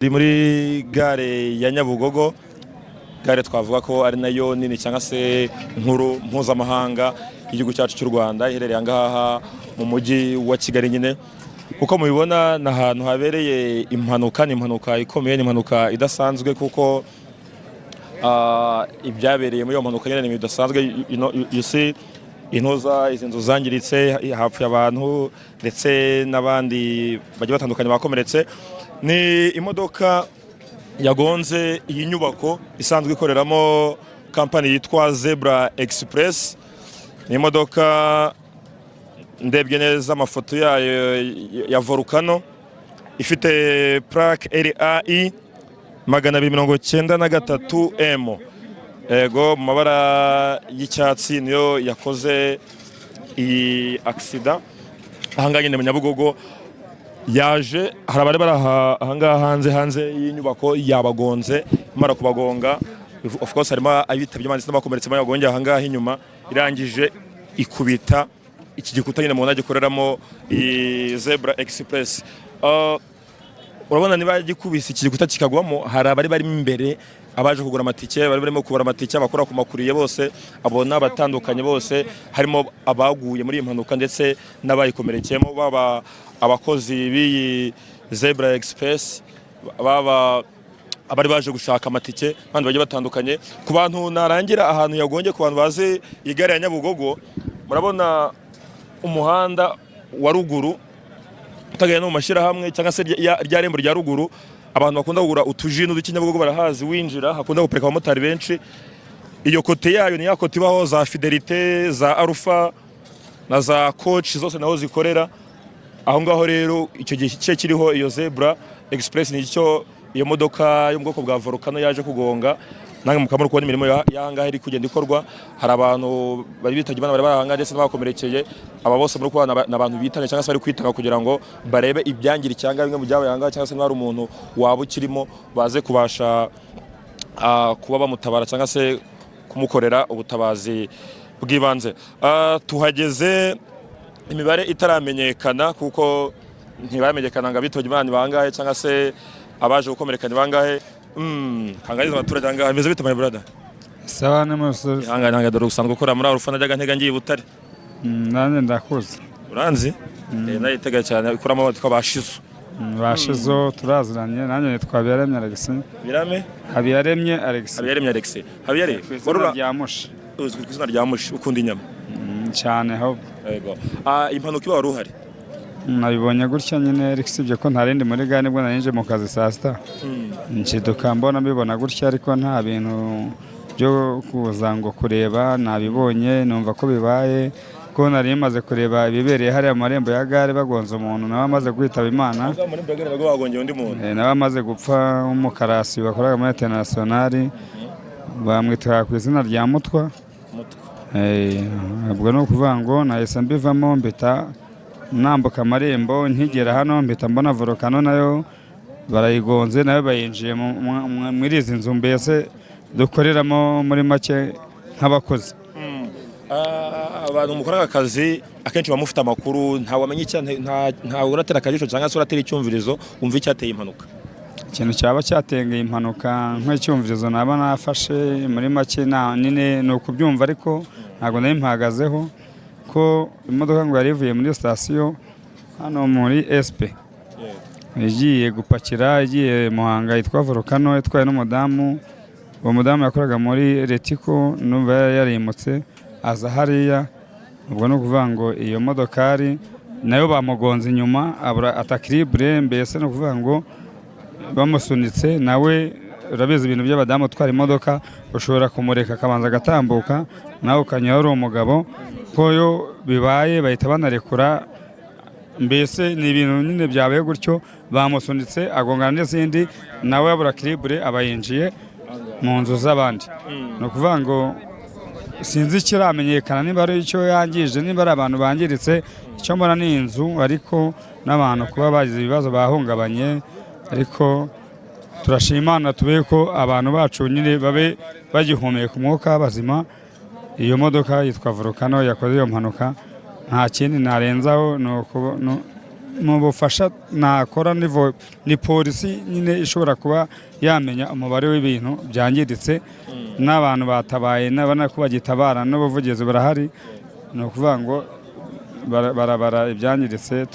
Ndi muri gare ya Nyabugogo, gare twavuga ko ari nayo nini cyangwa se nkuru mpuzamahanga y'igihugu cyacu cy'u Rwanda, iherereye angaha mu mujyi wa Kigali nyine. Uko mubibona na ahantu habereye impanuka, ni impanuka ikomeye, ni impanuka idasanzwe kuko ibyabereye muri iyo mpanuka nyine ni bidasanzwe. You see intuza izi nzu zangiritse, hapfuye abantu ndetse n'abandi bagiye batandukanye bakomeretse. Ni imodoka yagonze iyi nyubako isanzwe ikoreramo kampani yitwa Zebra Express. Ni imodoka ndebye neza amafoto yayo ya Volcano, ifite plaque RAI 293M. Ego mu mabara y'icyatsi niyo yakoze iyi accident. Ahanganye mu Nyabugogo yaje hari abari ahangaha hanze y'inyubako yabagonze, mara kubagonga. Of course harimo abitabye Imana n'abakomeretse bagonge ahangaha inyuma, irangije ikubita iki gikuta nyine mubona gikoreramo Zebra Express. Urabona niba gikubise iki gikuta kikagwamo, hari abari bari imbere abaje kugura amatike, bari barimo kubara amatike, abakora ku makuriye bose, abona batandukanye bose, harimo abaguye muri impanuka ndetse n'abayikomerekeyemo, baba abakozi b'iyi Zebra Express, baba abari baje gushaka amatike, bandi bagiye batandukanye. Ku bantu narangira ahantu yagonge, ku bantu bazi igare ya Nyabugogo, murabona umuhanda wa ruguru utagenda mu mashirahamwe cyangwa se rya rembo rya ruguru, abantu bakunda kugura utujino dukinyabugogo barahazi, winjira hakunda guparika abamotari benshi. Iyo kote yayo ni ya kote ibaho za Fidelite, za Alpha na za Coach, zose naho zikorera aho ngaho. Rero icyo gihe kiriho iyo Zebra Express ni cyo iyo modoka yo mu bwoko bwa Volcano yaje kugonga. Nange mukamuri kubona imirimo y'ahangaha iri kugenda ikorwa, hari abantu bari bitabye Imana bari bahanga ndetse n'abakomerekeye. Aba bose muri kubana n'abantu bitanye cyangwa se bari kwitanga kugira ngo barebe ibyangira cyangwa bimwe mu byabaye ahangaha, cyangwa se n'ari umuntu waba ukirimo baze kubasha kuba bamutabara cyangwa se kumukorera ubutabazi bw'ibanze. Tuhageze imibare itaramenyekana kuko ntibamenyekana ngo bitabye Imana bangahe cyangwa se abaje gukomerekana bangahe. Kangariza abaturage angaha bimeze bite my brother? Sawa n'umusore. Hanga dore usanzwe ukora muri Alpha najyaga ntega ngiye Butare. Nanjye ndakuze. Uranzi? Nayitega cyane ikuramo abatwa bashizo. Bashizo turaziranye, nanjye nitwa Habiyaremye Alex. Birame? Habiyaremye Alex. Habiyaremye Alex. Habiyare? Warura ryamushi. Uzwi ku izina rya Mushi, ukunda inyama. Cyane ho. Yego. Impanuka iba waruhari? Nabibonye gutya nyine Alex, ibyo ko ntarindi muri gane bwo narinje mu kazi saa sita. Nshiduka mbona mbibona gutya, ariko nta bintu byo kuza ngo kureba nabibonye, numva ko bibaye ko nari maze kureba ibibereye hari amarembo ya gare bagonze umuntu nawe amaze kwitaba Imana. Nawe amaze gupfa, umukarasi bakoraga muri International, bamwitwa ku izina rya Mutwa. Ubwo no kuvuga ngo nahise mbivamo mbita nambuka amarembo, nkigera hano mbita mbona Volcano nayo barayigonze, nayo bayinjiye muri izi nzu mbese dukoreramo muri make nk'abakozi. Abantu mukora akazi akenshi bamufite amakuru, nta wamenye nta uratera akajisho cyangwa se uratera icyumvirizo umva icyateye impanuka. Ikintu cyaba cyatengeye impanuka nk'icyumvirizo naba nafashe muri make nine ni ukubyumva, ariko ntabwo nari mpagazeho ko imodoka ngo yari ivuye muri sitasiyo hano muri SP, igiye gupakira, igiye Muhanga, yitwa Volcano, itwaye n'umudamu. Uwo mudamu yakoraga muri Retico, numva yarimutse aza hariya. Ubwo no kuvuga ngo iyo modokari nayo bamugonze inyuma abura atakiribre, mbese no kuvuga ngo bamusunitse nawe. Urabizi ibintu by'abadamu utwara imodoka, ushobora kumureka akabanza agatambuka nawe ukanyura ari umugabo, koyo bibaye bahita banarekura. Mbese ni ibintu nyine byabaye gutyo, bamusunitse agongana n'izindi, nawe abura kiribure abayinjiye mu nzu z'abandi. No kuvuga ngo sinzi ikiramenyekana niba ari icyo yangije, niba ari abantu bangiritse. Icyo mbona ni inzu, ariko n'abantu kuba bagize ibibazo bahungabanye, ariko turashima Imana tube ko abantu bacu nyine babe bagihumeka umwuka bazima. Iyo modoka yitwa Volcano yakoze iyo mpanuka, nta kindi narenzaho mu bufasha nakora ni polisi nyine ishobora kuba yamenya umubare w'ibintu byangiritse n'abantu batabaye n'abana ko bagitabara n'ubuvugizi burahari ni ukuvuga ngo barabara ibyangiritse